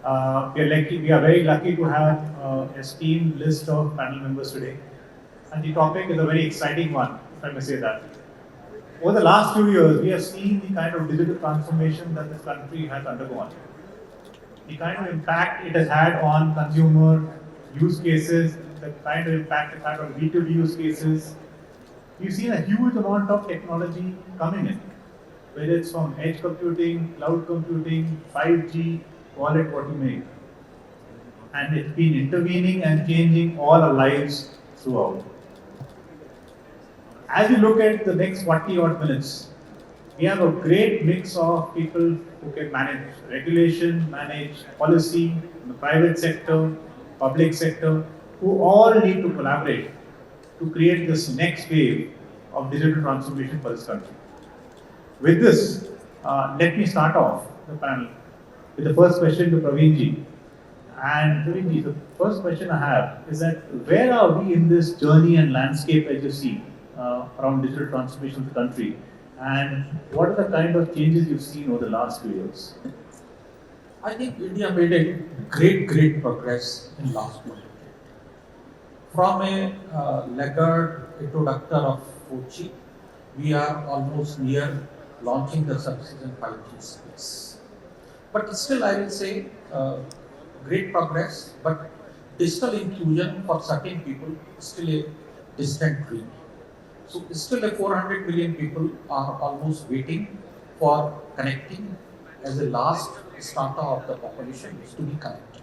We are very lucky to have an esteemed list of panel members today. And the topic is a very exciting one, if I may say that. Over the last few years, we have seen the kind of digital transformation that this country has undergone. The kind of impact it has had on consumer use cases, the kind of impact it had on B2B use cases. We've seen a huge amount of technology coming in, whether it's from edge computing, cloud computing, 5G, call it what you may. And it's been intervening and changing all our lives throughout. As we look at the next 40 odd minutes, we have a great mix of people who can manage regulation, manage policy in the private sector, public sector, who all need to collaborate to create this next wave of digital transformation for this country. With this, let me start off the panel with the first question to Praveenji. And Praveenji, the first question I have is that where are we in this journey and landscape as you see around digital transformation of the country? And what are the kind of changes you've seen over the last few years? I think India made a great progress in last year. From a laggard introductor of 4G, we are almost near launching the services in 5G space. But still, I will say great progress, but digital inclusion for certain people is still a distant dream. So still a 400 million people are almost waiting for connecting as a last strata of the population is to be connected.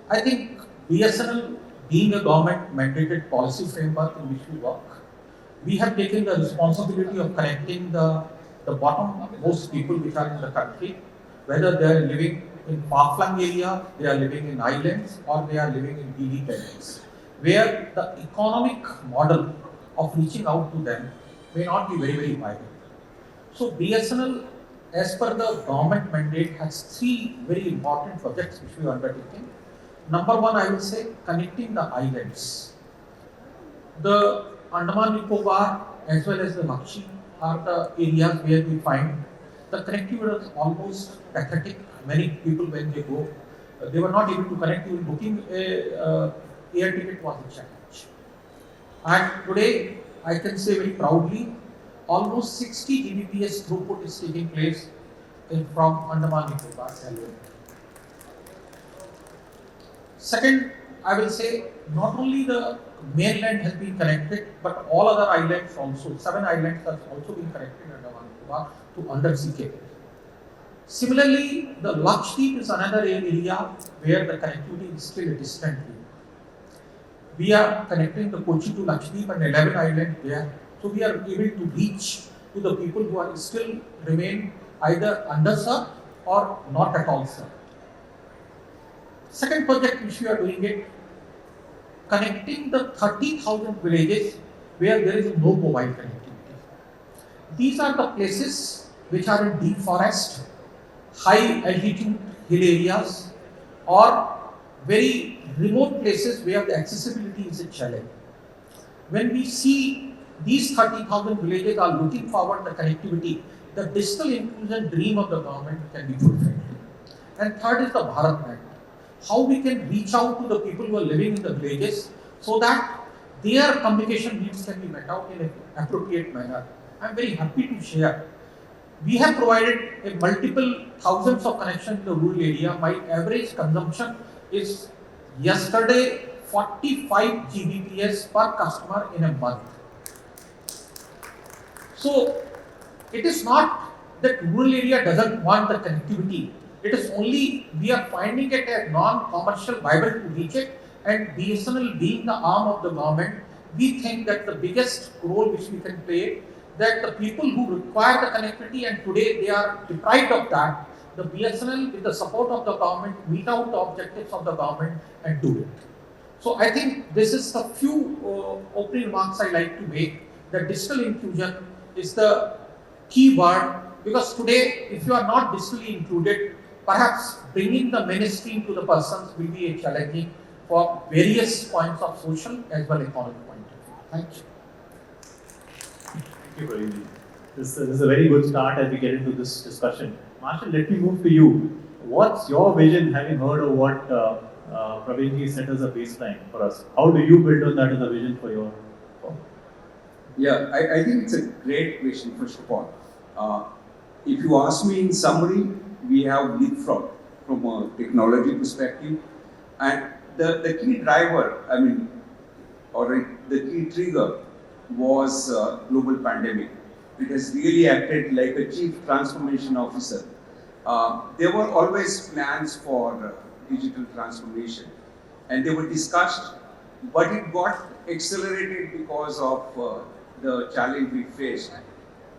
I think BSNL being a government mandated policy framework in which we work, we have taken the responsibility of connecting the bottom-most people which are in the country, whether they are living in far-flung area, they are living in islands, or they are living in hilly areas, where the economic model of reaching out to them may not be very viable. So BSNL, as per the government mandate, has three very important projects which we are undertaking. Number one, I will say, connecting the islands. The Andaman Nicobar as well as the Lakshadweep are the areas where we find the connectivity is almost pathetic. Many people, when they go, they were not able to connect. Even booking a air ticket was a challenge. And today, I can say very proudly, almost 60 Gbps throughput is taking place from Andaman Nicobar. Second, I will say, not only the mainland has been connected, but all other islands also, 7 islands have also been connected under Andaman Nicobar to undersea cable. Similarly, the Lakshadweep is another area where the connectivity is still a distant view. We are connecting the Kochi to Lakshadweep and 11 islands there. So we are able to reach to the people who are still remain either underserved or not at all served. Second project which we are doing it, connecting the 30,000 villages where there is no mobile connectivity. These are the places which are in deep forest, high altitude hill areas, or very remote places where the accessibility is a challenge. When we see these 30,000 villages are looking forward to the connectivity, the digital inclusion dream of the government can be fulfilled. And third is the Bharat Net. How we can reach out to the people who are living in the villages so that their communication needs can be met out in an appropriate manner. I am very happy to share. We have provided a multiple thousands of connections in the rural area. My average consumption is yesterday 45 Gbps per customer in a month. So it is not that rural area doesn't want the connectivity. It is only we are finding it a non-commercial viable to reach it, and BSNL being the arm of the government, we think that the biggest role which we can play, that the people who require the connectivity and today they are deprived of that, the BSNL with the support of the government meet out the objectives of the government and do it. So I think this is the few opening remarks I like to make, that digital inclusion is the key word, because today if you are not digitally included, perhaps bringing the mainstream to the persons will be a challenging for various points of social as well as economic point of view. Thank you. Thank you, Praveenji. This is a very good start as we get into this discussion. Marshal, let me move to you. what's your vision, having heard of what Praveenji set as a baseline for us? How do you build on that as a vision for your firm? Yeah, I think it's a great question, first of all. If you ask me in summary, we have leapfrog from a technology perspective. And the key driver, the key trigger was global pandemic. It has really acted like a chief transformation officer. There were always plans for digital transformation, and they were discussed, but it got accelerated because of the challenge we faced.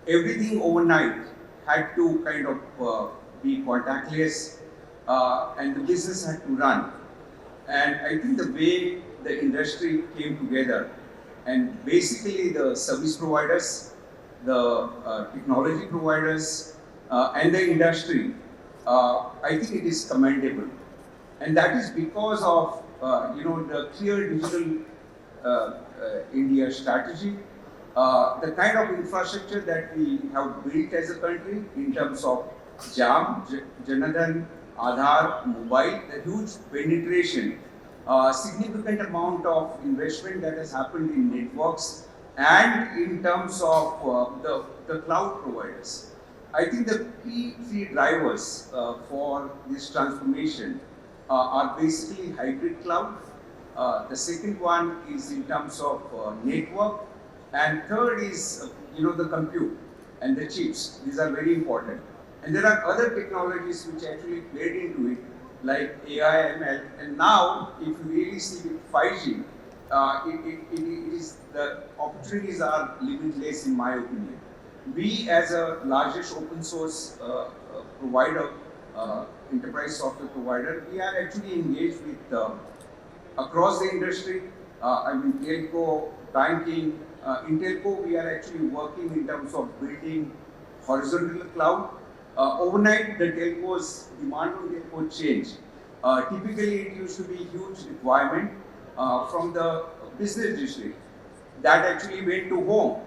Everything overnight had to kind of be contactless, and the business had to run. And I think the way the industry came together, and basically the service providers, the technology providers, and the industry, I think it is commendable. And that is because of the clear digital India strategy, the kind of infrastructure that we have built as a country in terms of JAM, Janadhan, Aadhaar, mobile, the huge penetration, significant amount of investment that has happened in networks and in terms of the cloud providers. I think the key three drivers for this transformation are basically hybrid cloud. The second one is in terms of network, and third is the compute and the chips. These are very important. And there are other technologies which actually played into it, like AI, ML. And now, if you really see with 5G, it is the opportunities are limitless, in my opinion. We, as a largest open source provider, enterprise software provider, we are actually engaged with across the industry. Telco, banking. In telco, we are actually working in terms of building horizontal cloud. Overnight, the telco's demand on telco changed. Typically, it used to be huge requirement from the business district that actually went to home,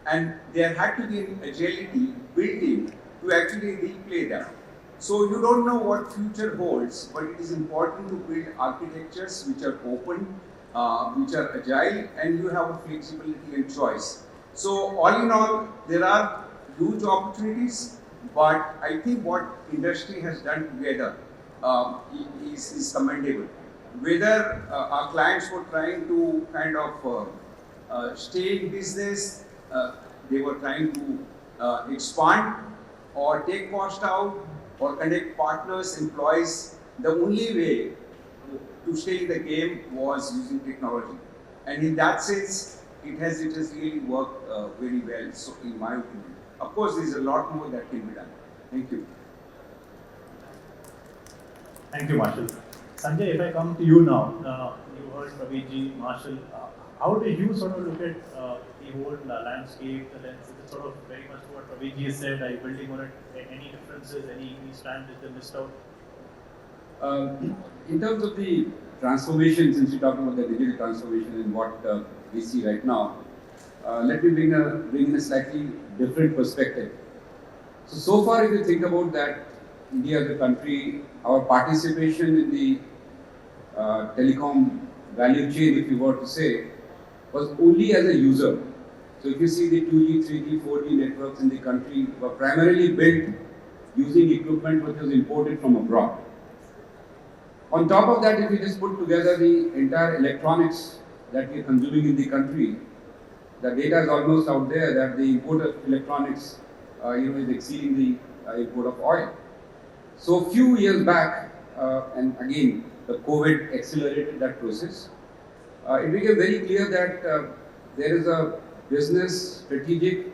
and there had to be an agility built in to actually replay them. So you don't know what future holds, but it is important to build architectures which are open, which are agile, and you have a flexibility and choice. So all in all, there are huge opportunities, but I think what industry has done together is commendable. Whether our clients were trying to kind of stay in business, they were trying to expand or take cost out or connect partners, employees, the only way to stay in the game was using technology. And in that sense, it has really worked very well, so in my opinion. Of course, there's a lot more that can be done. Thank you. Thank you, Marshal. Sanjay, if I come to you now, you heard Praveenji, Marshal, how do you sort of look at the whole landscape, the lens? Is it sort of very much what Praveenji has said? Are you building on it? Any differences, any strands that they missed out? In terms of the transformation, since we talked about the digital transformation and what we see right now, let me bring in a slightly different perspective. So far, if you think about that, India as a country, our participation in the telecom value chain, if you were to say, was only as a user. So if you see the 2G, 3G, 4G networks in the country were primarily built using equipment which was imported from abroad. On top of that, if you just put together the entire electronics that we are consuming in the country, the data is almost out there that the import of electronics is exceeding the import of oil. So few years back, and again, the COVID accelerated that process. It became very clear that there is a business, strategic,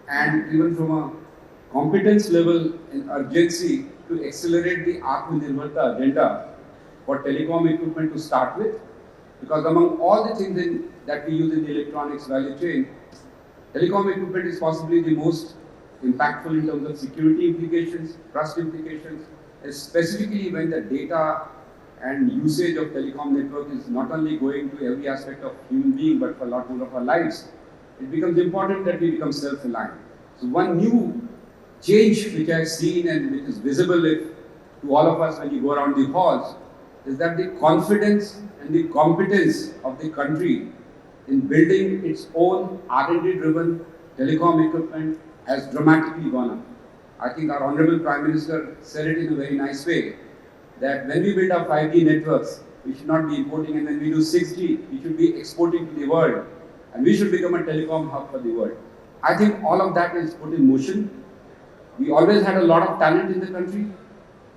and even from a competence level and urgency to accelerate the Atmanirbharta agenda for telecom equipment to start with, because among all the things that we use in the electronics value chain, telecom equipment is possibly the most impactful in terms of security implications, trust implications, and specifically when the data and usage of telecom network is not only going to every aspect of human being, but for a lot more of our lives, it becomes important that we become self-reliant. So one new change which I have seen and which is visible if to all of us when you go around the halls is that the confidence and the competence of the country in building its own R&D driven telecom equipment has dramatically gone up. I think our Honorable Prime Minister said it in a very nice way, that when we build our 5G networks, we should not be importing, and when we do 6G, we should be exporting to the world, and we should become a telecom hub for the world. I think all of that is put in motion. We always had a lot of talent in the country.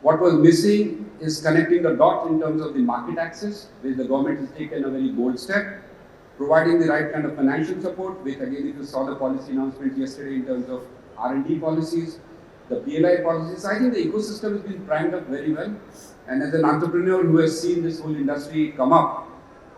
What was missing is connecting the dots in terms of the market access, where the government has taken a very bold step, providing the right kind of financial support, which again, if you saw the policy announcement yesterday in terms of R&D policies, the PLI policies, I think the ecosystem has been primed up very well. And as an entrepreneur who has seen this whole industry come up,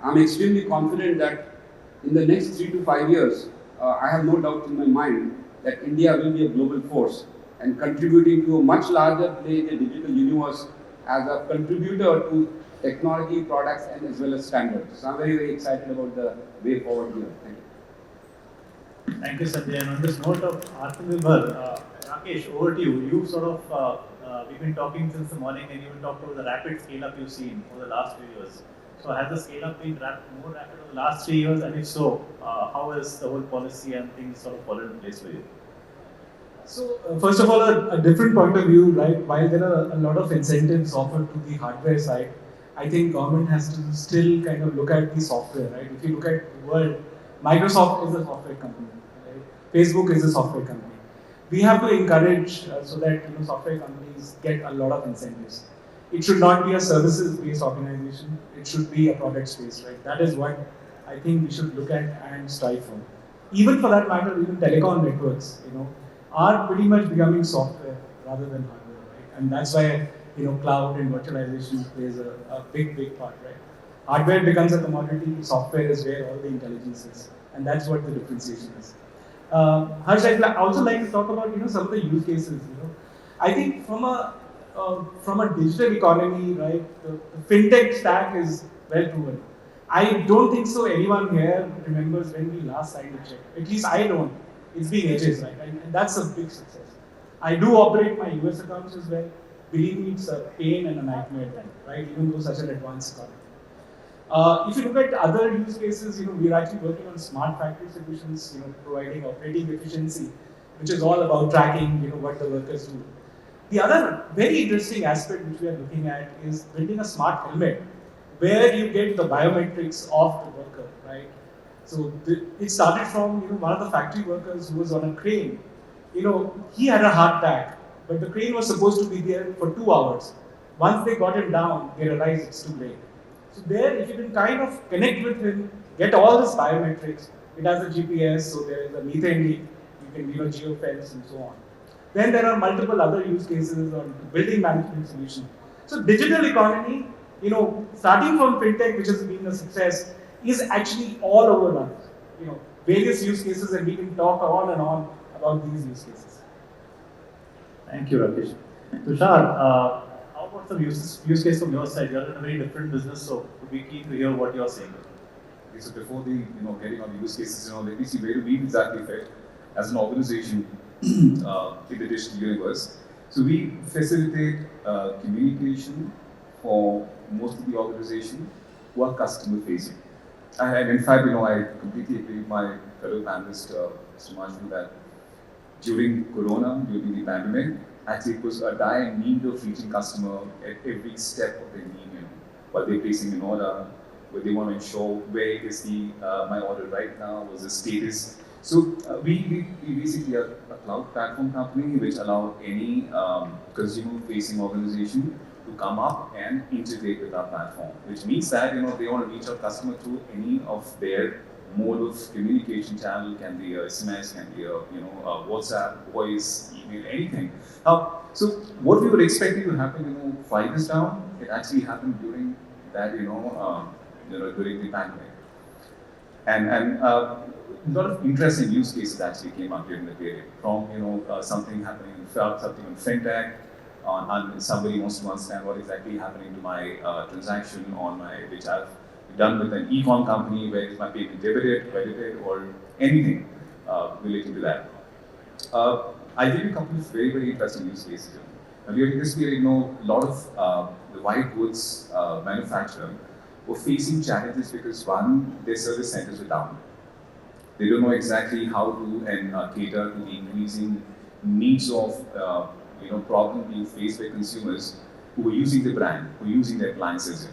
I'm extremely confident that in the next 3 to 5 years, I have no doubt in my mind that India will be a global force and contributing to a much larger play in the digital universe as a contributor to technology, products, and as well as standards. So I'm very, very excited about the way forward here. Thank you. Thank you, Sanjay. And on this note of Atmanirbhar, Rakesh, over to you. You sort of, we've been talking since the morning and you talked about the rapid scale up you've seen over the last few years. So has the scale up been more rapid over the last 3 years? And if so, how has the whole policy and things sort of fallen in place for you? So, first of all, a different point of view, right? While there are a lot of incentives offered to the hardware side, I think government has to still kind of look at the software, right? If you look at the world, Microsoft is a software company, right? Facebook is a software company. We have to encourage so that software companies get a lot of incentives. It should not be a services-based organization. It should be a product-based, right? That is what I think we should look at and strive for. Even for that matter, even telecom networks, are pretty much becoming software rather than hardware, right? And that's why cloud and virtualization plays a big part, right? Hardware becomes a commodity, software is where all the intelligence is, and that's what the differentiation is. Harsha, I'd also like to talk about some of the use cases. I think from a digital economy, right, the fintech stack is well proven. I don't think so anyone here remembers when we last signed a check. At least I don't. It's been ages, right? And that's a big success. I do operate my US accounts as well. Believe me, it's a pain and a nightmare, right? Even though such an advanced economy. If you look at other use cases, we're actually working on smart factory solutions, providing operating efficiency, which is all about tracking, what the workers do. The other very interesting aspect which we are looking at is building a smart helmet where you get the biometrics of the worker, right? So it started from one of the factory workers who was on a crane. He had a heart attack, but the crane was supposed to be there for 2 hours. Once they got him down, they realized it's too late. So there, if you can kind of connect with him, get all his biometrics, it has a GPS, so there is a methane leak, you can geofence and so on. Then there are multiple other use cases on building management solution. So digital economy, starting from fintech, which has been a success, is actually all over us. Various use cases, and we can talk on and on about these use cases. Thank you, Rakesh. Tushar, how about some use case from your side? You're in a very different business, so would be keen to hear what you're saying. Okay, so before the getting on the use cases, let me see where do we exactly fit as an organization in the digital universe. So we facilitate communication for most of the organization who are customer facing. And in fact, I completely agree with my fellow panelist, Mr. Marshal, that during Corona, during the pandemic, actually it was a dire need of reaching customer at every step of their need, while they're placing an order, where they want to ensure where is my order right now, what's the status. So we basically are a cloud platform company which allow any consumer-facing organization to come up and integrate with our platform, which means that they want to reach our customer through any of their mode of communication channel, can be a SMS, can be a WhatsApp, voice, email, anything. Now, so what we were expecting to happen 5 years down, it actually happened during that during the pandemic, and a lot of interesting use cases actually came up during the period. From something happening in something in fintech, and somebody wants to understand what exactly happening to my transaction which I've done with an e-com company, where is my payment debited, credited, or anything relating to that. I'll give you a couple of very, very interesting use cases. During this period, a lot of the white goods manufacturer were facing challenges because one, their service centers were down. They don't know exactly how to cater to the increasing needs of problem being faced by consumers who were using the brand, who were using their appliances.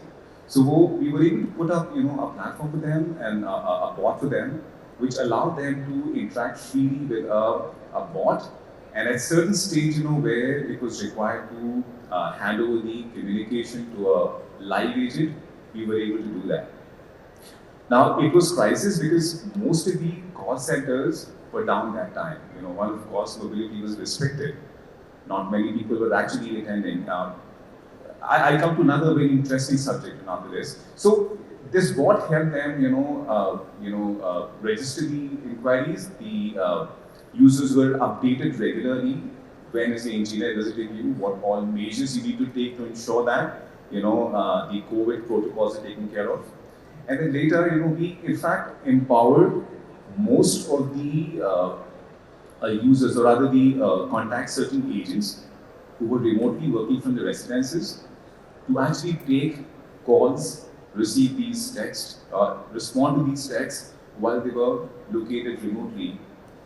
So we were able to put up a platform for them and a bot for them, which allowed them to interact freely with a bot. And at certain stage, where it was required to hand over the communication to a live agent, we were able to do that. Now, it was crisis because most of the call centers were down that time. One, of course, mobility was restricted. Not many people were actually attending. I'll come to another very interesting subject after this. So, this bot helped them, register the inquiries. The users were updated regularly. When is the engineer visiting you? What all measures you need to take to ensure that the COVID protocols are taken care of. And then later, we in fact empowered most of the users, or rather the contact certain agents who were remotely working from the residences to actually take calls, receive these texts, respond to these texts while they were located remotely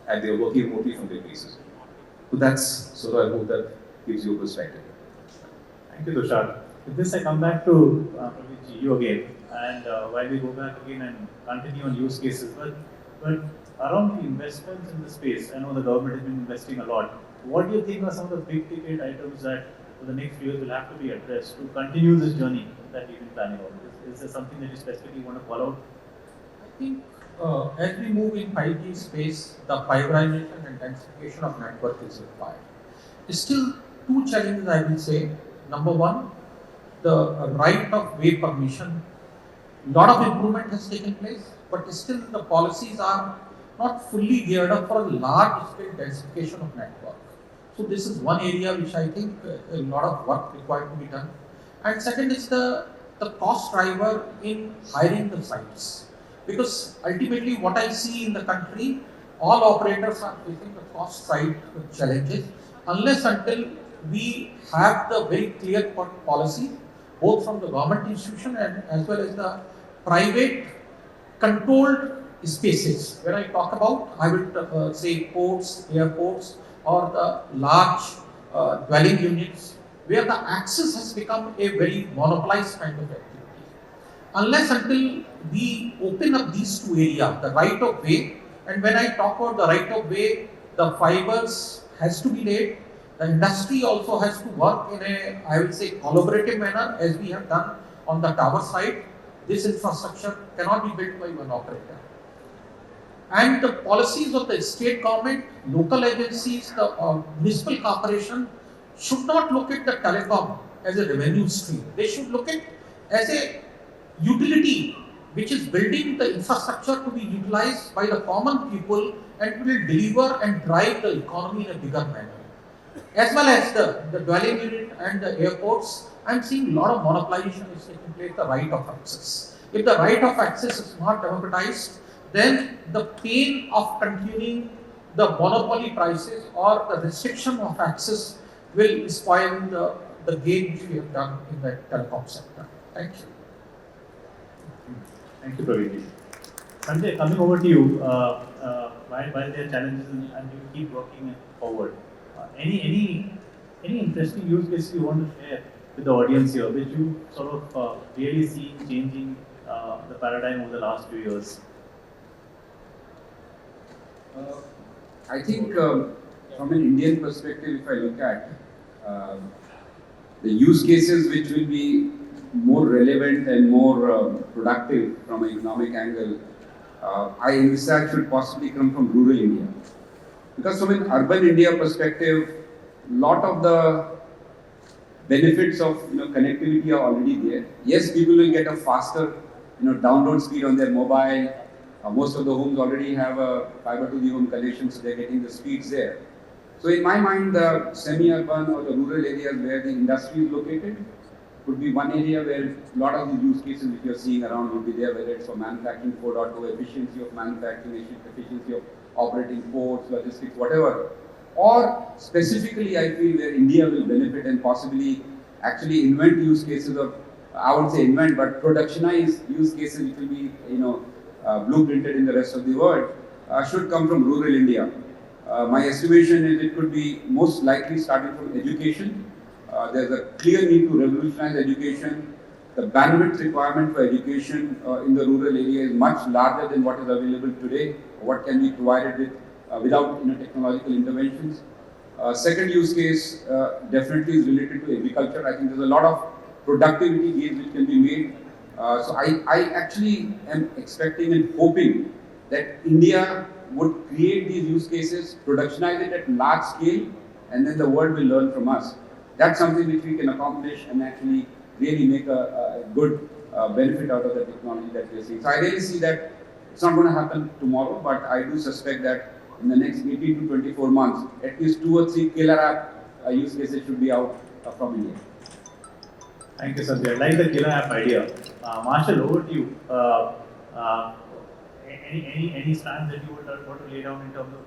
and they were working remotely from their places. So that's sort of, I hope that gives you a perspective. Thank you, Tushar. With this, I come back to you again. And while we go back again and continue on use cases, but around the investments in the space, I know the government has been investing a lot. What do you think are some of the big ticket items that for the next few years will have to be addressed to continue this journey that you've been planning on? Is there something that you specifically want to call out? I think as we move in 5G space, the fiberization and densification of network is required. There's still two challenges I will say. Number one, the right of way permission. A lot of improvement has taken place, but still the policies are not fully geared up for a large scale densification of network. So this is one area which I think a lot of work required to be done. And second is the cost driver in hiring the sites. Because ultimately what I see in the country, all operators are facing the cost side challenges unless until we have the very clear policy both from the government institution and as well as the private controlled spaces. When I talk about, I will say ports, airports, or the large dwelling units where the access has become a very monopolized kind of activity. Unless until we open up these two areas, the right of way, and when I talk about the right of way, the fibers has to be laid. The industry also has to work in a, I will say, collaborative manner as we have done on the tower side. This infrastructure cannot be built by one operator. And the policies of the state government, local agencies, the municipal corporation should not look at the telecom as a revenue stream. They should look at as a utility which is building the infrastructure to be utilized by the common people and will deliver and drive the economy in a bigger manner. As well as the dwelling unit and the airports, I'm seeing a lot of monopolization is taking place, the right of access. If the right of access is not democratized, then the pain of continuing the monopoly prices or the restriction of access will spoil the gain which we have done in the telecom sector. Thank you. Thank you, Praveen. Sanjay, coming over to you, while there are challenges and you keep working forward, any interesting use cases you want to share with the audience here, which you sort of really see changing the paradigm over the last few years? I think from an Indian perspective, if I look at the use cases which will be more relevant and more productive from an economic angle, I envisage should possibly come from rural India. Because from an urban India perspective, lot of the benefits of connectivity are already there. Yes, people will get a faster download speed on their mobile. Most of the homes already have a fiber to the home connection, so they're getting the speeds there. So in my mind, the semi-urban or the rural areas where the industry is located would be one area where a lot of the use cases which you're seeing around will be there, whether it's for manufacturing 4.0, efficiency of manufacturing, efficiency of operating ports, logistics, whatever. or specifically I feel where India will benefit and possibly actually invent use cases, or I would say invent, but productionize use cases which will be, blueprinted in the rest of the world, should come from rural India. My estimation is it could be most likely starting from education. There's a clear need to revolutionize education. The bandwidth requirement for education in the rural area is much larger than what is available today, what can be provided without technological interventions. Second use case definitely is related to agriculture. I think there's a lot of productivity gains which can be made. So I actually am expecting and hoping that India would create these use cases, productionize it at large scale, and then the world will learn from us. That's something which we can accomplish and actually really make a good benefit out of the technology that we're seeing. So I really see that it's not going to happen tomorrow, but I do suspect that in the next 18 to 24 months, at least 2 or 3 killer app use cases should be out from India. Thank you, Sanjay. I like the killer app idea. Marshal, over to you. Any strands that you would want to lay down in terms of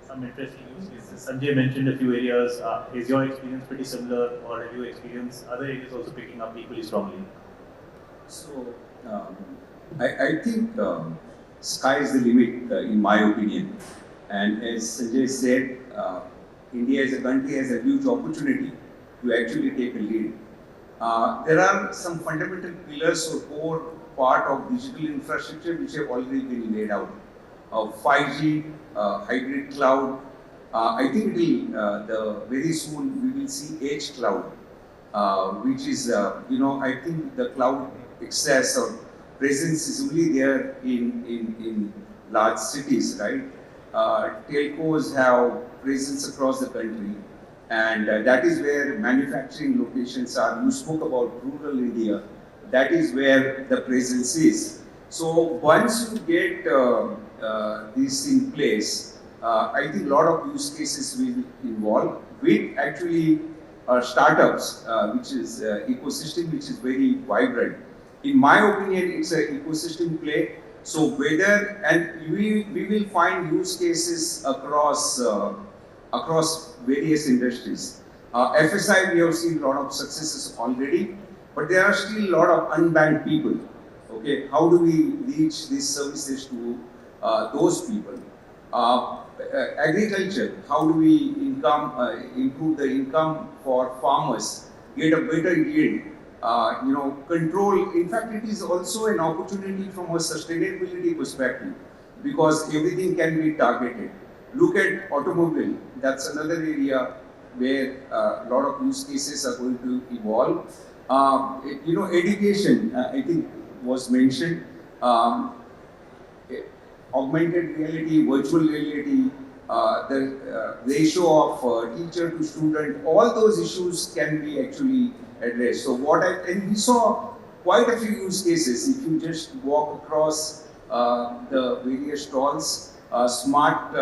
some interesting use cases? Sanjay mentioned a few areas. Is your experience pretty similar, or have you experienced other areas also picking up equally strongly? So, I think sky is the limit, in my opinion. And as Sanjay said, India as a country has a huge opportunity to actually take a lead. There are some fundamental pillars or core part of digital infrastructure which have already been laid out. 5G, hybrid cloud. I think very soon we will see edge cloud, which is, I think the cloud access or presence is only there in large cities, right? Telcos have presence across the country, and that is where manufacturing locations are. You spoke about rural India. That is where the presence is. So once you get this in place, I think a lot of use cases will involve with actually startups, which is ecosystem which is very vibrant. In my opinion, it's an ecosystem play. So we will find use cases across various industries. FSI, we have seen a lot of successes already, but there are still a lot of unbanked people. Okay, how do we reach these services to those people? Agriculture, how do we improve the income for farmers, get a better yield? Control. In fact, it is also an opportunity from a sustainability perspective because everything can be targeted. Look at automobile. That's another area where a lot of use cases are going to evolve. Education, I think was mentioned. Augmented reality, virtual reality, the ratio of teacher to student, all those issues can be actually addressed. So and we saw quite a few use cases. If you just walk across the various stalls, smart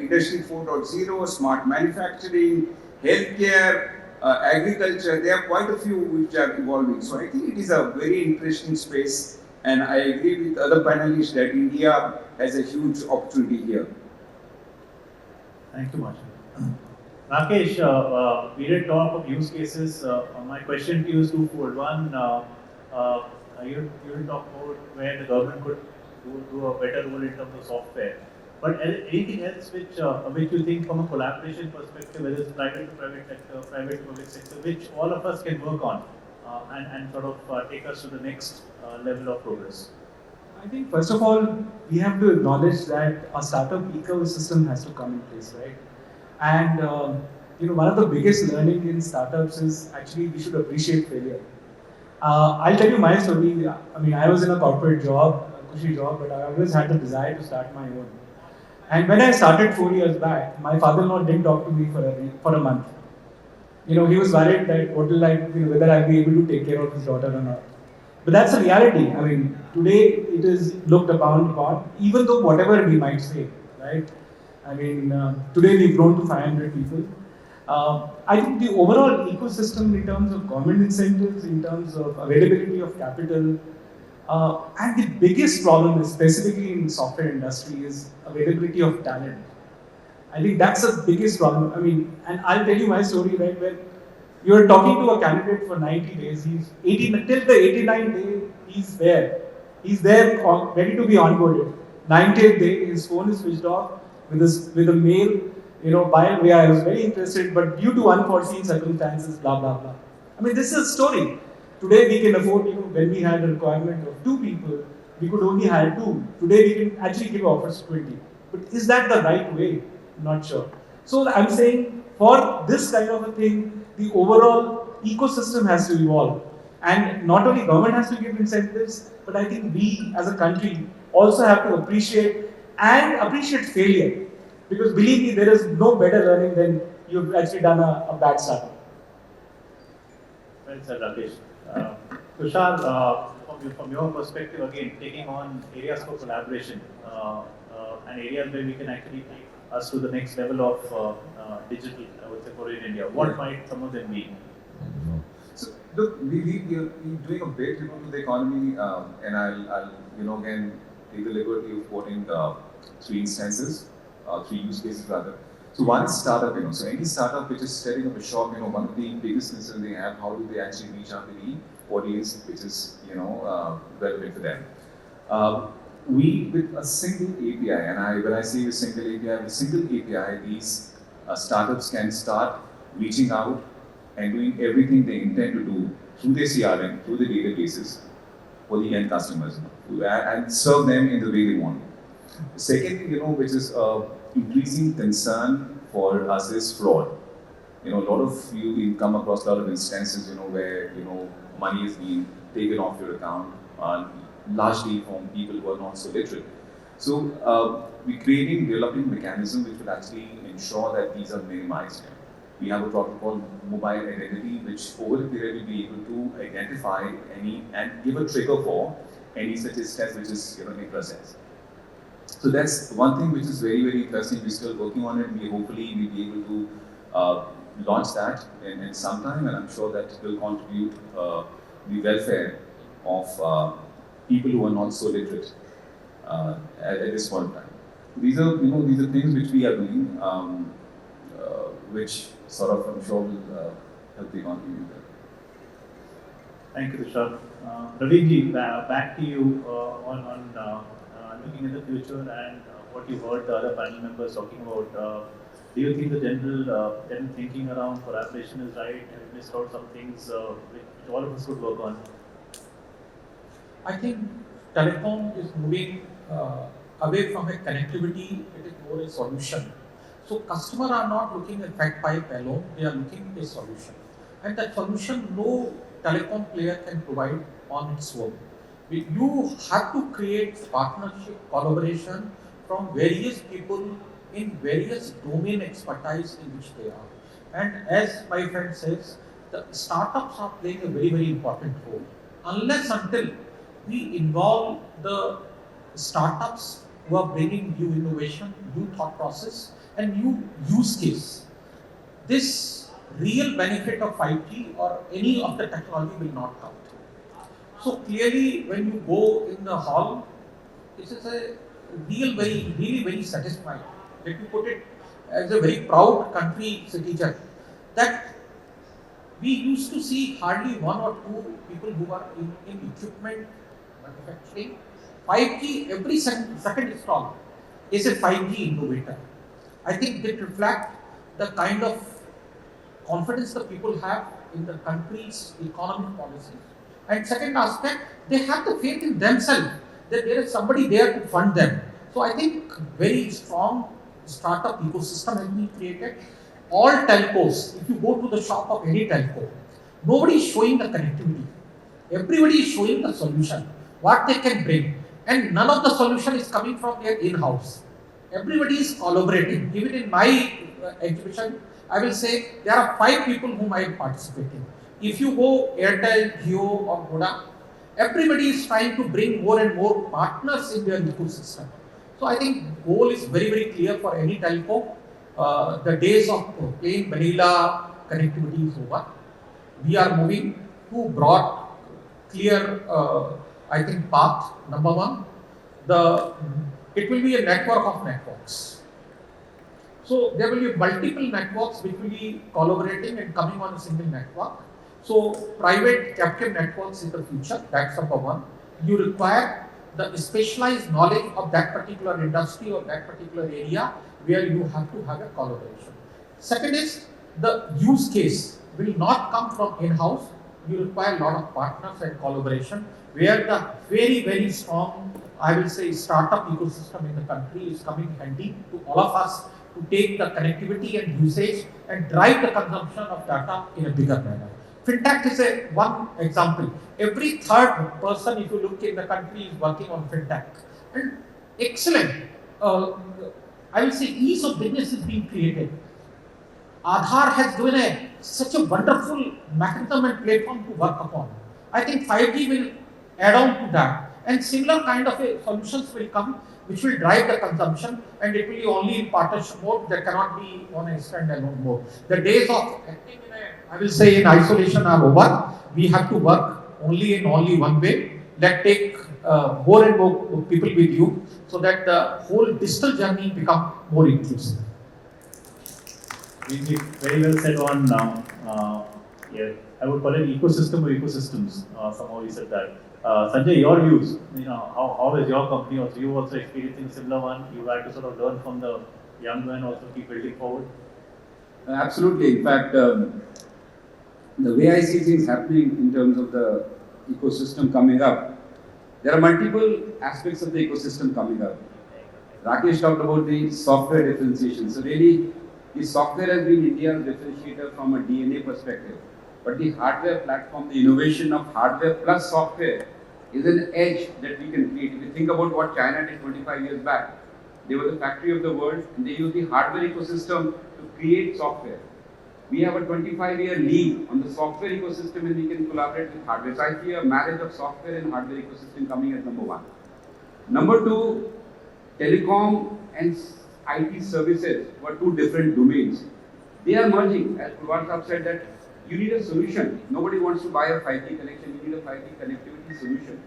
industry 4.0, smart manufacturing, healthcare, agriculture, there are quite a few which are evolving. So I think it is a very interesting space, and I agree with other panelists that India has a huge opportunity here. Thank you, Marshal. Rakesh, we did talk of use cases. My question to you is twofold. One, you did talk about where the government could do a better role in terms of software. But anything else which you think from a collaboration perspective, whether it's private to private sector, private to public sector, which all of us can work on and sort of take us to the next level of progress? I think first of all, we have to acknowledge that a startup ecosystem has to come in place, right? And one of the biggest learning in startups is actually we should appreciate failure. I'll tell you my story. I mean, I was in a corporate job, a cushy job, but I always had the desire to start my own. And when I started 4 years back, my father-in-law didn't talk to me for a month. He was worried that whether I'll be able to take care of his daughter or not. But that's the reality. I mean, today it is looked upon, even though whatever we might say, right? I mean, today we've grown to 500 people. I think the overall ecosystem in terms of government incentives, in terms of availability of capital, and the biggest problem is specifically in the software industry is availability of talent. I think that's the biggest problem. I mean, and I'll tell you my story, right, where you're talking to a candidate for 90 days, he's 18, till the 89th day, he's there. He's there, ready to be onboarded. 90th day, his phone is switched off with a mail, by way, I was very interested, but due to unforeseen circumstances, blah, blah, blah. I mean, this is a story. Today we can afford, when we had a requirement of 2 people, we could only hire 2. Today we can actually give offers to 20. But is that the right way? Not sure. So I'm saying for this kind of a thing, the overall ecosystem has to evolve. And not only government has to give incentives, but I think we as a country also have to appreciate failure. Because believe me, there is no better learning than you've actually done a bad startup. Well said, Rakesh. Tushar, from your perspective, again, taking on areas for collaboration and areas where we can actually take us to the next level of digital, I would say, for in India. What might some of them be? So look, we're doing a bit, to the economy, and I'll again take the liberty of quoting 3 instances, 3 use cases rather. So one is startup, so any startup which is setting up a shop, one of the biggest concerns they have, how do they actually reach out to the audience which is, relevant for them. We, with a single API, and when I say a single API, with a single API, these startups can start reaching out and doing everything they intend to do through their CRM, through the databases for the end customers, and serve them in the way they want. The second, which is increasing concern for us is fraud. A lot of you come across a lot of instances, where money is being taken off your account, largely from people who are not so literate. So we're developing mechanism which will actually ensure that these are minimized. We have a product called mobile identity, which over a period will be able to identify any and give a trigger for any such test which is in process. So that's one thing which is very, very interesting. We're still working on it. Hopefully we'll be able to launch that in some time, and I'm sure that will contribute the welfare of people who are not so literate at this point in time. These are things which we are doing, which sort of I'm sure will help the economy. Thank you, Tushar. Raviji, back to you on looking at the future and what you heard the other panel members talking about. Do you think the general thinking around collaboration is right? Have you missed out some things which all of us could work on? I think telecom is moving away from a connectivity, it is more a solution. So customers are not looking at fact pipe alone, they are looking at a solution. And that solution no telecom player can provide on its own. You have to create partnership, collaboration from various people in various domain expertise in which they are. And as my friend says, the startups are playing a very, very important role. Unless until we involve the startups who are bringing new innovation, new thought process, and new use case, this real benefit of 5G or any of the technology will not come through. So clearly, when you go in the hall, this is a really very satisfying. Let me put it as a very proud country citizen that we used to see hardly 1 or 2 people who are in equipment manufacturing. 5G, every second install is a 5G innovator. I think that reflect the kind of confidence the people have in the country's economic policies. And second aspect, they have the faith in themselves that there is somebody there to fund them. So I think very strong startup ecosystem has been created. All telcos, if you go to the shop of any telco, nobody is showing the connectivity. Everybody is showing the solution, what they can bring. And none of the solution is coming from their in-house. Everybody is collaborating. Even in my exhibition, I will say there are 5 people whom I am participating. If you go Airtel, Jio or Voda, everybody is trying to bring more and more partners in their ecosystem. So I think goal is very, very clear for any telco. The days of plain vanilla connectivity is over. We are moving to broad, clear, I think path. Number one, it will be a network of networks. So there will be multiple networks which will be collaborating and coming on a single network. So private captive networks in the future, that's number one. You require the specialized knowledge of that particular industry or that particular area where you have to have a collaboration. Second is the use case will not come from in-house. You require a lot of partners and collaboration where the very, very strong, I will say, startup ecosystem in the country is coming handy to all of us to take the connectivity and usage and drive the consumption of data in a bigger manner. Fintech is one example. Every third person, if you look in the country, is working on fintech. And excellent, I will say, ease of business is being created. Aadhaar has given such a wonderful mechanism and platform to work upon. I think 5G will add on to that. And similar kind of solutions will come which will drive the consumption, and it will be only in partnership mode. There cannot be on a standalone mode. The days of acting I will say in isolation are over. We have to work only in only one way. Let's take more and more people with you so that the whole digital journey become more inclusive. Very well said on, yeah, I would call it ecosystem or ecosystems. Somehow you said that. Sanjay, your views, how is your company also? You also experiencing a similar one. You had to sort of learn from the young men, also keep building forward. Absolutely. In fact, the way I see things happening in terms of the ecosystem coming up, there are multiple aspects of the ecosystem coming up. Rakesh talked about the software differentiation. So really, the software has been India's differentiator from a DNA perspective. But the hardware platform, the innovation of hardware plus software is an edge that we can create. If you think about what China did 25 years back, they were the factory of the world and they used the hardware ecosystem to create software. We have a 25-year lead on the software ecosystem and we can collaborate with hardware. So I see a marriage of software and hardware ecosystem coming as number one. Number two, telecom and IT services were two different domains. They are merging. As Purwar said that you need a solution. Nobody wants to buy a 5G connection. You need a 5G connectivity solution.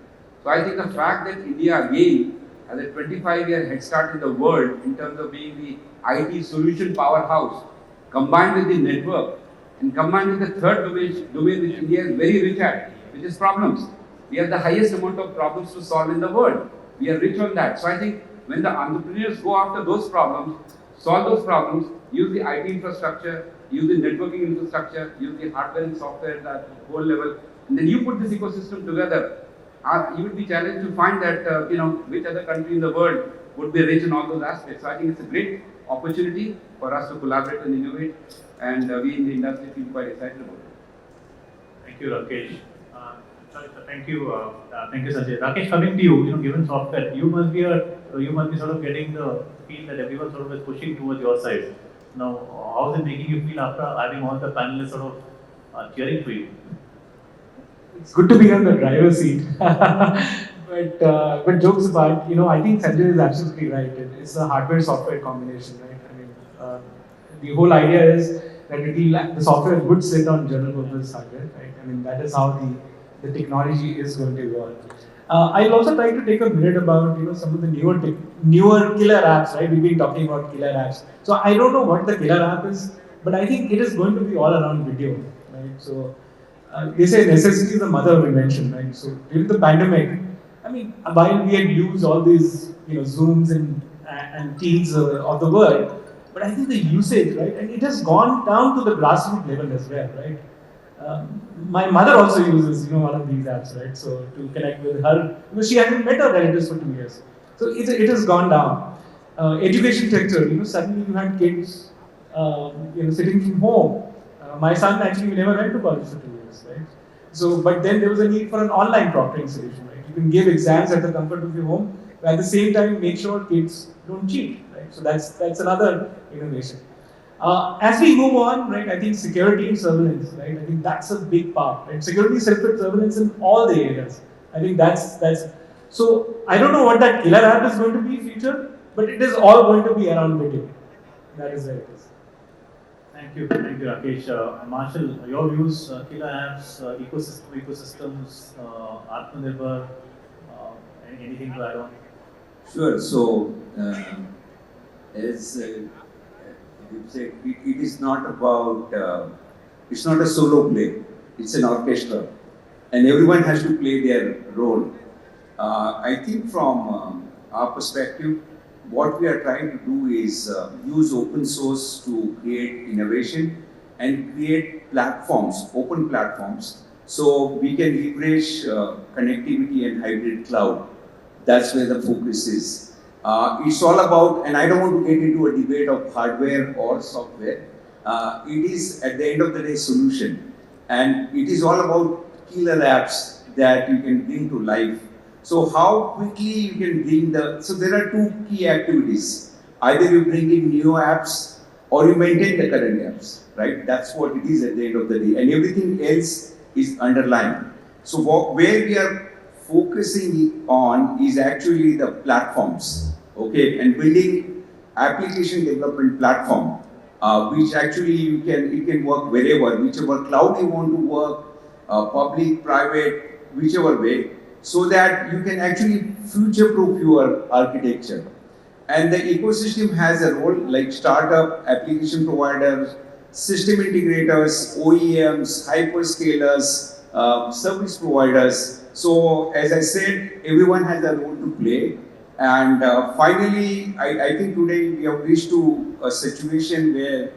So I think the fact that India again has a 25-year head start in the world in terms of being the IT solution powerhouse, combined with the network, and combined with the third domain which India is very rich at, which is problems. We have the highest amount of problems to solve in the world. We are rich on that. So I think when the entrepreneurs go after those problems, solve those problems, use the IT infrastructure, use the networking infrastructure, use the hardware and software at that whole level, and then you put this ecosystem together, you will be challenged to find that, which other country in the world would be rich in all those aspects. So I think it's a great opportunity for us to collaborate and innovate, and we in the industry feel quite excited about it. Thank you, Rakesh. Thank you, Sanjay. Rakesh, coming to you, given software, you must be sort of getting the feel that everyone sort of is pushing towards your side. Now, how is it making you feel after having all the panelists sort of cheering for you? It's good to be on the driver's seat. But jokes apart, I think Sanjay is absolutely right. It's a hardware-software combination, right? I mean, the whole idea is that the software would sit on general-purpose hardware, right? I mean, that is how the technology is going to evolve. I'll also try to take a minute about some of the newer killer apps, right? We've been talking about killer apps. So I don't know what the killer app is, but I think it is going to be all around video, right? So they say necessity is the mother of invention, right? So during the pandemic, I mean, while we had used all these Zooms and Teams of the world, but I think the usage, right, and it has gone down to the grassroots level as well, right? My mother also uses, one of these apps, right? So to connect with her, she hadn't met her relatives for 2 years. So it has gone down. Education sector, suddenly you had kids, sitting from home. My son actually never went to college for 2 years, right? So, but then there was a need for an online proctoring solution, right? You can give exams at the comfort of your home, but at the same time make sure kids don't cheat, right? So that's another innovation. As we move on, right, I think security and surveillance, right, I think that's a big part, right? Security, surveillance in all the areas. I think that's, so I don't know what that killer app is going to be future, but it is all going to be around video. That is where it is. Thank you, Rakesh. Marshal, your views, killer apps, ecosystems, Atmanirbhar, anything to add on? Sure. So, as You say it is not about, it's not a solo play, it's an orchestra. And everyone has to play their role. I think from our perspective, what we are trying to do is use open source to create innovation and create platforms, open platforms, so we can leverage connectivity and hybrid cloud. That's where the focus is. It's all about, and I don't want to get into a debate of hardware or software. It is at the end of the day solution, and it is all about killer apps that you can bring to life. So how quickly you can bring so there are two key activities. Either you bring in new apps or you maintain the current apps, right? That's what it is at the end of the day. And everything else is underlying. So where we are focusing on is actually the platforms, okay? And building application development platform, which actually you can work wherever, whichever cloud you want to work, public, private, whichever way, so that you can actually future-proof your architecture. And the ecosystem has a role like startup, application providers, system integrators, OEMs, hyperscalers, service providers. So as I said, everyone has a role to play. And finally, I think today we have reached to a situation where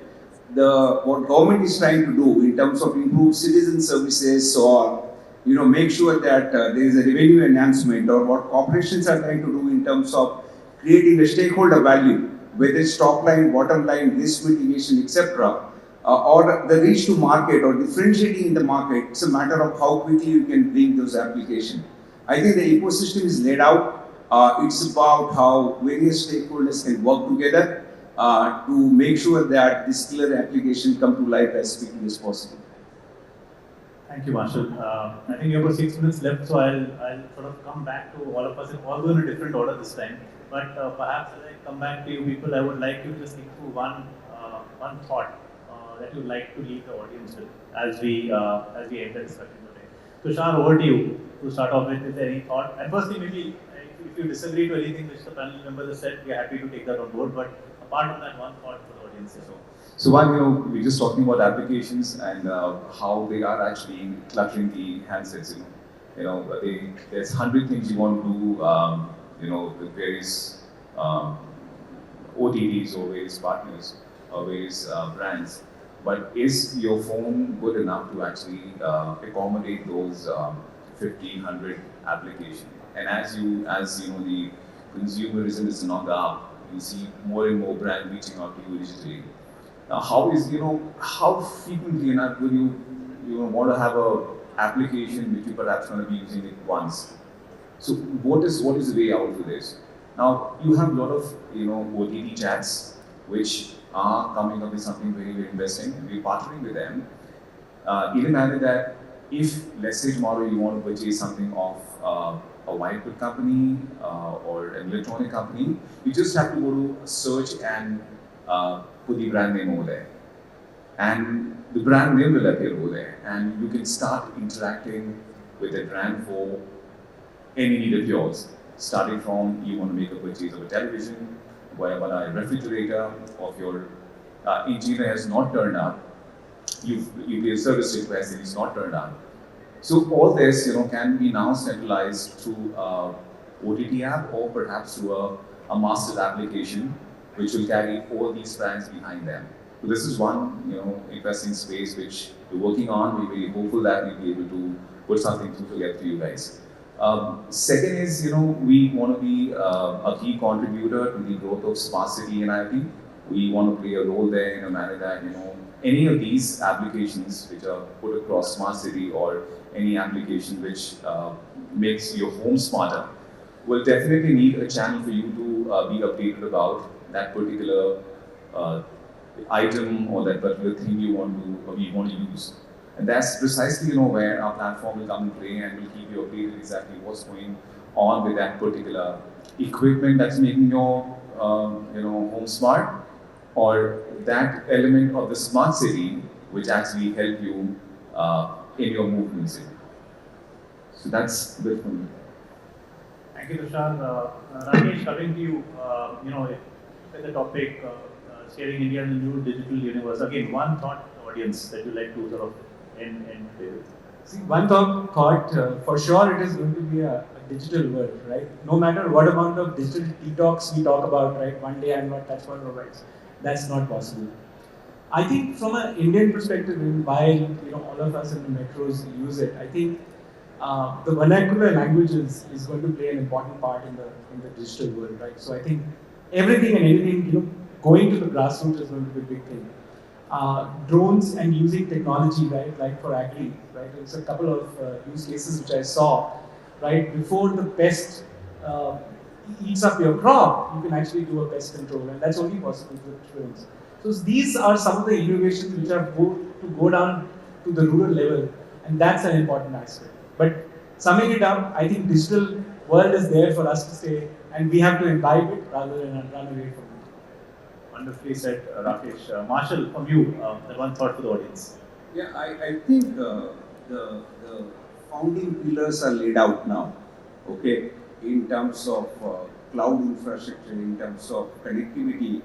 what government is trying to do in terms of improve citizen services or make sure that there is a revenue enhancement, or what corporations are trying to do in terms of creating a stakeholder value, whether it's top line, bottom line, risk mitigation, etc., or the reach to market or differentiating in the market. It's a matter of how quickly you can bring those applications. I think the ecosystem is laid out. It's about how various stakeholders can work together to make sure that this killer application come to life as quickly as possible. Thank you, Marshal. I think you have about 6 minutes left, so I'll sort of come back to all of us, although in a different order this time. But perhaps as I come back to you people, I would like you to just think through one thought that you'd like to leave the audience with as we end the discussion today. Tushar, over to you to start off with. Is there any thought? And firstly, maybe if you disagree to anything which the panel members have said, we are happy to take that on board. But apart from that, one thought for the audience. So one, we're just talking about applications and how they are actually cluttering the handsets. There's 100 things you want to do. With various OTTs or various partners or various brands. But is your phone good enough to actually accommodate those 1,500 applications? And as the consumerism is on the up, you see more and more brands reaching out to you digitally. Now, how frequently enough will you want to have a application which you perhaps going to be using it once? So what is the way out for this? Now you have a lot of OTT chats which are coming up with something very, very interesting, and we're partnering with them. In a manner that if, let's say tomorrow you want to purchase something of a white good company or an electronic company, you just have to go to search and put the brand name over there. And the brand name will appear over there, and you can start interacting with the brand for any need of yours. Starting from you want to make a purchase of a television, whatever a refrigerator of your engineer has not turned up, you give a service request and it's not turned up. So all this can be now centralized through OTT app or perhaps through a master application which will carry all these brands behind them. So this is one interesting space which we're working on. We're very hopeful that we'll be able to put something together for you guys. Second is, we want to be a key contributor to the growth of smart city and IoT. We want to play a role there in a manner that, any of these applications which are put across smart city or any application which makes your home smarter will definitely need a channel for you to be updated about that particular item or that particular thing you want to use. And that's precisely where our platform will come and play, and will keep you updated exactly what's going on with that particular equipment that's making your home smart, or that element of the smart city which actually help you in your movements. So that's the bit from me. Thank you, Tushar. Rakesh, coming to you, if the topic steering India in the new digital universe. Again, one thought, audience, that you like to sort of end today with. See, one thought for sure it is going to be a digital world, right? No matter what amount of digital detox we talk about, right? One day I'm not touch my mobiles. That's not possible. I think from an Indian perspective, and while all of us in the metros use it, I think the vernacular languages is going to play an important part in the digital world, right? So I think everything and anything, going to the grassroots is going to be a big thing. Drones and using technology, right, like for agri, right? There's a couple of use cases which I saw, right? Before the pest eats up your crop, you can actually do a pest control, and that's only possible with drones. So these are some of the innovations which are to go down to the rural level, and that's an important aspect. But summing it up, I think digital world is there for us to stay, and we have to imbibe it rather than run away from it. Wonderfully said, Rakesh. Marshal, from you, that one thought for the audience. Yeah, I think the founding pillars are laid out now, okay, in terms of cloud infrastructure, in terms of connectivity,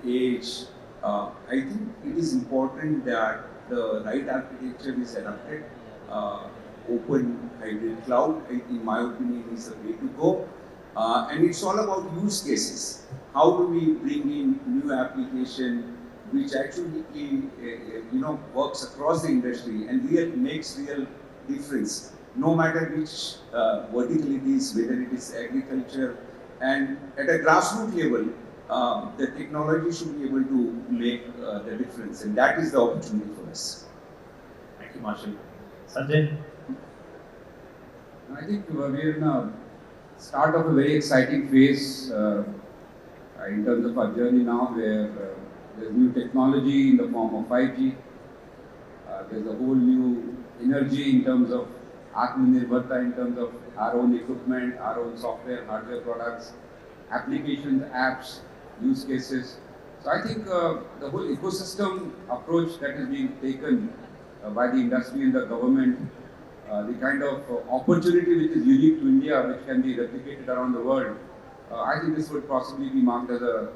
age. I think it is important that the right architecture is adopted. Open hybrid cloud, in my opinion, is the way to go. And it's all about use cases. How do we bring in new application which actually works across the industry and makes real difference, no matter which vertical it is, whether it is agriculture, and at a grassroots level, the technology should be able to make the difference, and that is the opportunity for us. Thank you, Marshal. Sanjay? I think we're in a start of a very exciting phase in terms of our journey now, where there's new technology in the form of 5G. There's a whole new energy in terms of Atmanirbharta, in terms of our own equipment, our own software, hardware products, applications, apps, use cases. So I think the whole ecosystem approach that is being taken by the industry and the government, the kind of opportunity which is unique to India, which can be replicated around the world, I think this would possibly be marked as a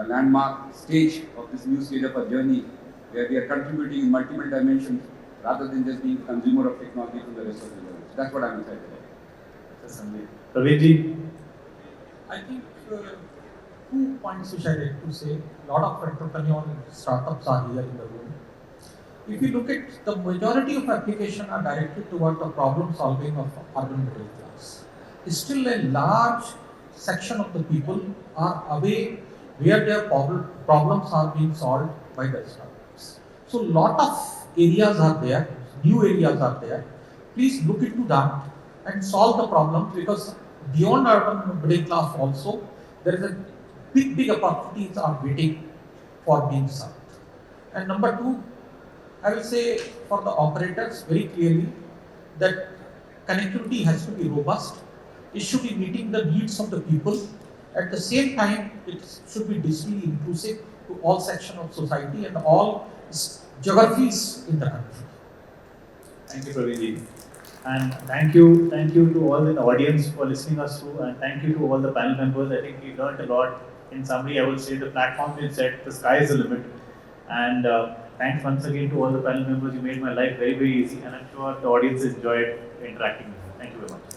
landmark stage of this new stage of our journey, where we are contributing in multiple dimensions rather than just being a consumer of technology from the rest of the world. So that's what I'm excited about. Sanjay. Praveenji? I think 2 points which I like to say. A lot of entrepreneurial startups are here in the room. If you look at the majority of applications are directed toward the problem solving of urban middle class. Still a large section of the people are away where their problems are being solved by the startups. So lot of areas are there, new areas are there. Please look into that and solve the problems, because beyond urban middle class also, there is a big opportunities are waiting for being solved. And number 2, I will say for the operators very clearly that connectivity has to be robust. It should be meeting the needs of the people. At the same time, it should be digitally inclusive to all sections of society and all geographies in the country. Thank you, Praveenji. And thank you to all the audience for listening us through, and thank you to all the panel members. I think we learned a lot. In summary, I would say the platform is set, the sky is the limit. And thanks once again to all the panel members. You made my life very, very easy, and I'm sure the audience enjoyed interacting with you. Thank you very much.